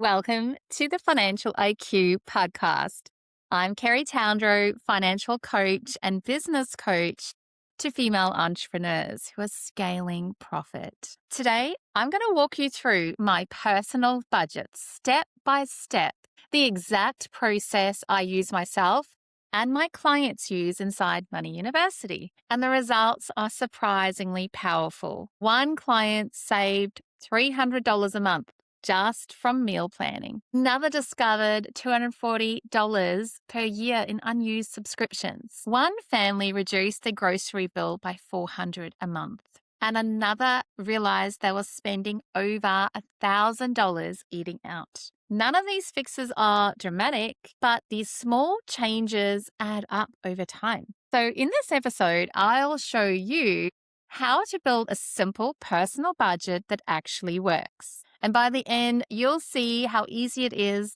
Welcome to the Financial IQ podcast. I'm Kerry Towndrow, financial coach and business coach to female entrepreneurs who are scaling profit. Today, I'm going to walk you through my personal budget step by step, the exact process I use myself and my clients use inside Money University. And the results are surprisingly powerful. One client saved $300 a month just from meal planning. Another discovered $240 per year in unused subscriptions. One family reduced their grocery bill by $400 a month. And another realized they were spending over $1,000 eating out. None of these fixes are dramatic, but these small changes add up over time. So in this episode, I'll show you how to build a simple personal budget that actually works. And by the end, you'll see how easy it is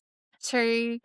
to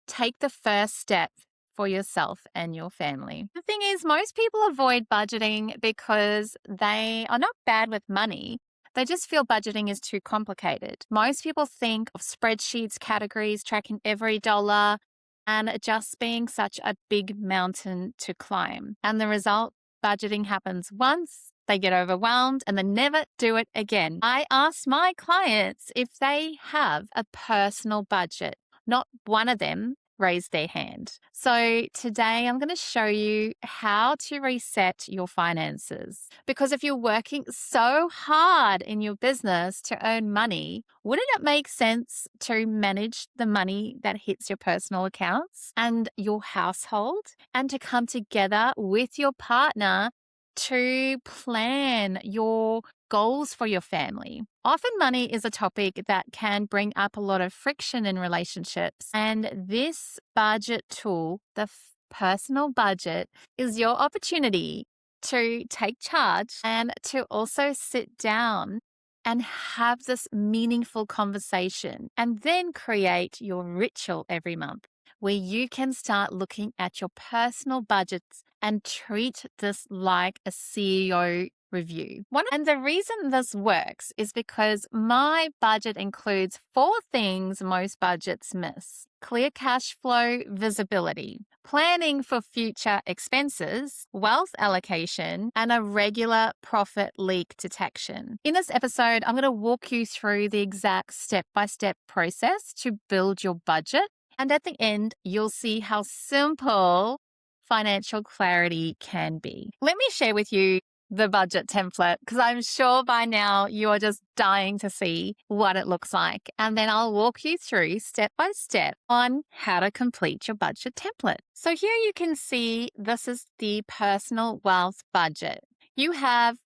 take the first step for yourself and your family. The thing is, most people avoid budgeting because they are not bad with money. They just feel budgeting is too complicated. Most people think of spreadsheets, categories, tracking every dollar, and it just being such a big mountain to climb. And the result, budgeting happens once, they get overwhelmed and then never do it again. I ask my clients if they have a personal budget. Not one of them raised their hand. So today I'm going to show you how to reset your finances. Because if you're working so hard in your business to earn money, wouldn't it make sense to manage the money that hits your personal accounts and your household and to come together with your partner to plan your goals for your family? Often money is a topic that can bring up a lot of friction in relationships. And this budget tool, the personal budget, is your opportunity to take charge and to also sit down and have this meaningful conversation and then create your ritual every month where you can start looking at your personal budgets and treat this like a CEO review. And the reason this works is because my budget includes 4 things most budgets miss: clear cash flow visibility, planning for future expenses, wealth allocation, and a regular profit leak detection. In this episode, I'm going to walk you through the exact step-by-step process to build your budget. And at the end, you'll see how simple financial clarity can be. Let me share with you the budget template because I'm sure by now you are just dying to see what it looks like. And then I'll walk you through step by step on how to complete your budget template. So here you can see this is the personal wealth budget. You have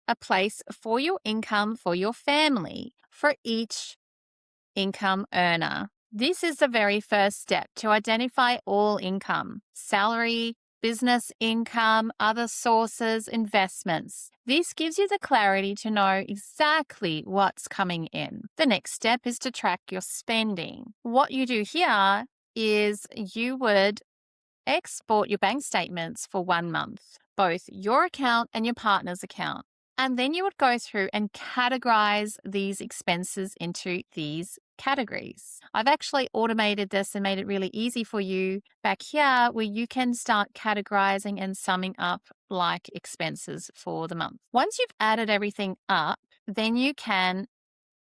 a place for your income for your family for each income earner. This is the very first step to identify all income: salary, business income, other sources, investments. This gives you the clarity to know exactly what's coming in. The next step is to track your spending. What you do here is you would export your bank statements for 1 month, both your account and your partner's account. And then you would go through and categorize these expenses into these categories. I've actually automated this and made it really easy for you back here where you can start categorizing and summing up like expenses for the month. Once you've added everything up, then you can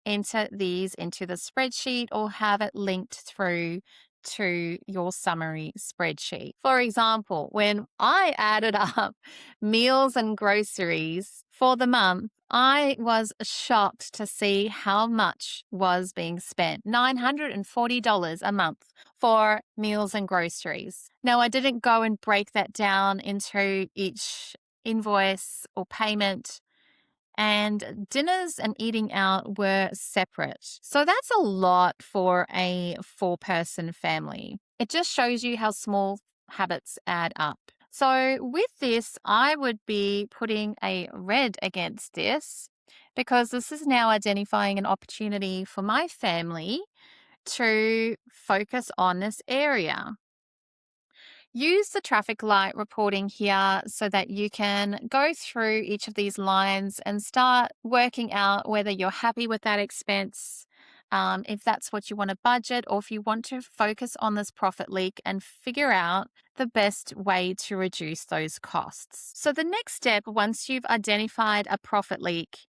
enter these into the spreadsheet or have it linked through to your summary spreadsheet. For example, when I added up meals and groceries for the month, I was shocked to see how much was being spent: $940 a month for meals and groceries. Now, I didn't go and break that down into each invoice or payment, and dinners and eating out were separate. So that's a lot for a 4-person family. It just shows you how small habits add up. So with this, I would be putting a red against this because this is now identifying an opportunity for my family to focus on this area. Use the traffic light reporting here so that you can go through each of these lines and start working out whether you're happy with that expense if that's what you want to budget, or if you want to focus on this profit leak and figure out the best way to reduce those costs. So, the next step, once you've identified a profit leak,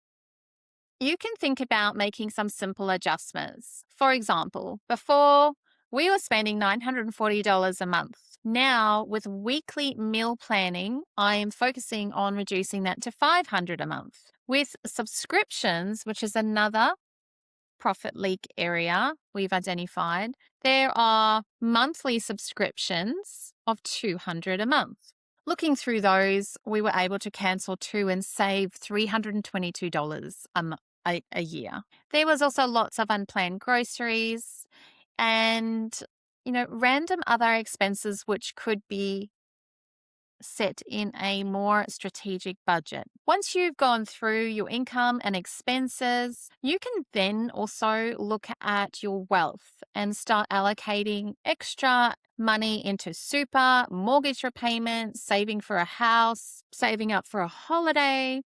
you can think about making some simple adjustments. For example, before we were spending $940 a month. Now, with weekly meal planning, I am focusing on reducing that to $500 a month. With subscriptions, which is another profit leak area we've identified, there are monthly subscriptions of $200 a month. Looking through those, we were able to cancel 2 and save $322 a year. There was also lots of unplanned groceries and, random other expenses which could be set in a more strategic budget. Once you've gone through your income and expenses, you can then also look at your wealth and start allocating extra money into super, mortgage repayments, saving for a house, saving up for a holiday,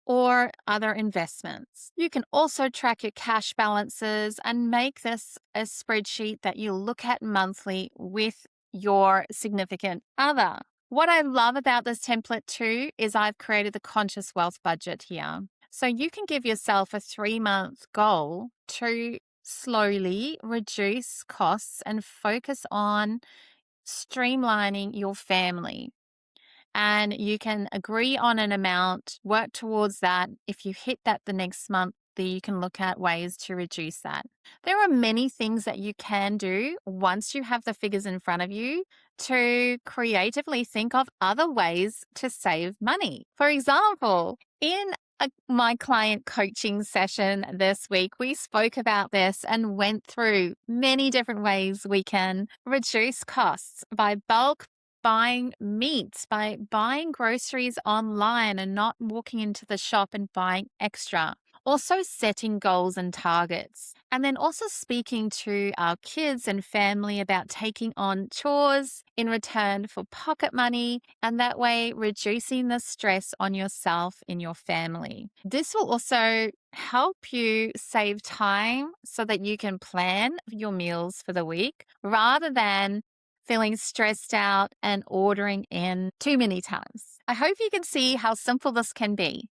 or other investments. You can also track your cash balances and make this a spreadsheet that you look at monthly with your significant other. What I love about this template too is I've created the conscious wealth budget here. So you can give yourself a 3-month goal to slowly reduce costs and focus on streamlining your family. And you can agree on an amount, work towards that. If you hit that the next month, then you can look at ways to reduce that. There are many things that you can do once you have the figures in front of you to creatively think of other ways to save money. For example, in my client coaching session this week, we spoke about this and went through many different ways we can reduce costs by bulk buying meat, by buying groceries online and not walking into the shop and buying extra. Also, setting goals and targets. And then also speaking to our kids and family about taking on chores in return for pocket money, and that way reducing the stress on yourself in your family. This will also help you save time so that you can plan your meals for the week rather than feeling stressed out and ordering in too many times. I hope you can see how simple this can be.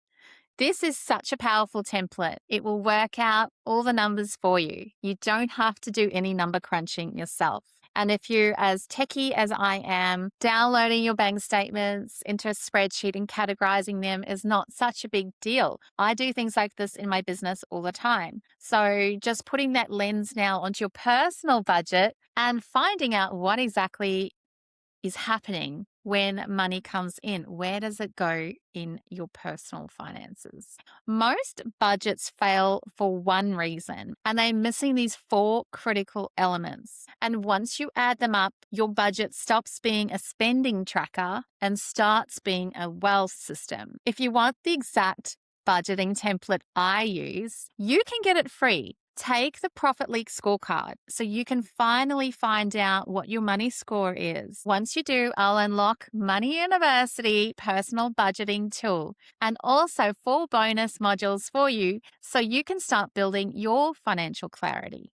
This is such a powerful template. It will work out all the numbers for you. You don't have to do any number crunching yourself. And if you're as techie as I am, downloading your bank statements into a spreadsheet and categorizing them is not such a big deal. I do things like this in my business all the time. So just putting that lens now onto your personal budget and finding out what exactly is happening when money comes in. Where does it go in your personal finances? Most budgets fail for one reason, and they're missing these 4 critical elements. And once you add them up, your budget stops being a spending tracker and starts being a wealth system. If you want the exact budgeting template I use, you can get it free. Take the Profit Leak scorecard so you can finally find out what your money score is. Once you do, I'll unlock Money University personal budgeting tool and also 4 bonus modules for you so you can start building your financial clarity.